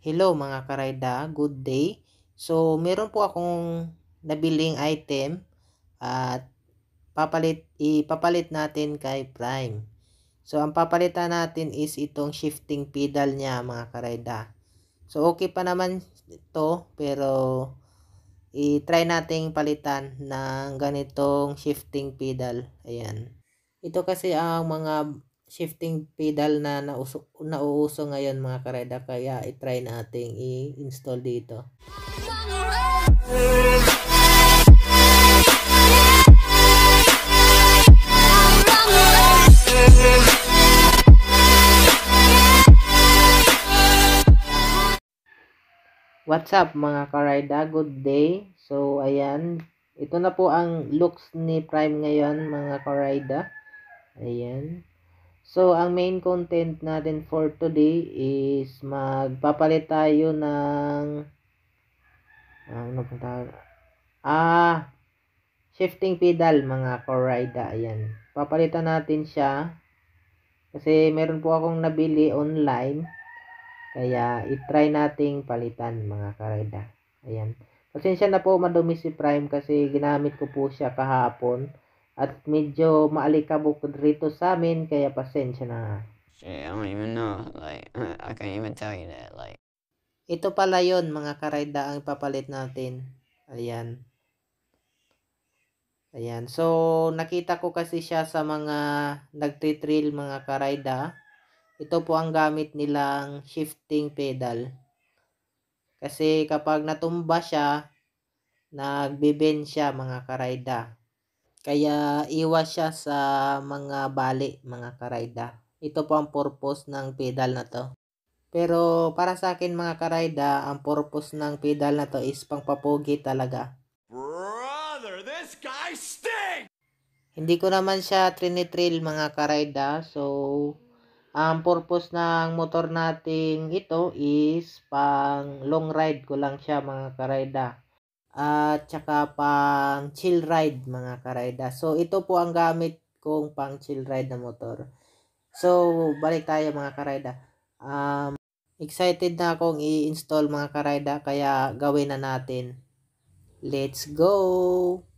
Hello mga karayda, good day. So, meron po akong nabiling item at ipapalit natin kay Prime. So, ang papalitan natin is itong shifting pedal niya mga karayda. So, okay pa naman ito pero i-try nating palitan ng ganitong shifting pedal. Ayan. Ito kasi ang mga shifting pedal na nauuso ngayon mga kareda, kaya i-try nating i-install dito. What's up mga karida, good day. So ayan, ito na po ang looks ni Prime ngayon mga karida. Ayan. So, ang main content natin for today is magpapalit tayo ng shifting pedal mga korida. Ayan. Papalitan natin siya kasi meron po akong nabili online. Kaya i-try nating palitan mga korida. Ayan. Pasensya na po madumi si Prime kasi ginamit ko po siya kahapon at medyo maalikabok rito sa amin kaya pasensya na. Shit, I don't even know. Like, I can't even tell you that. Like, ito pala yon mga karayda ang ipapalit natin. Ayan. Ayan. So, nakita ko kasi siya sa mga nagtitrail mga karayda. Ito po ang gamit nilang shifting pedal. Kasi kapag natumba siya, nagbe-bend siya mga karayda. Kaya iwas siya sa mga bali mga karayda. Ito po ang purpose ng pedal na to. Pero para sa akin mga karayda, ang purpose ng pedal na to is pangpapogi talaga. Brother, this guy stinks! Hindi ko naman siya trinitrail mga karayda. So, ang purpose ng motor nating ito is pang long ride ko lang siya mga karayda. At saka pang chill ride mga karayda. So, ito po ang gamit kong pang chill ride na motor. So, balik tayo mga karayda. Excited na akong i-install mga karayda kaya gawin na natin. Let's go!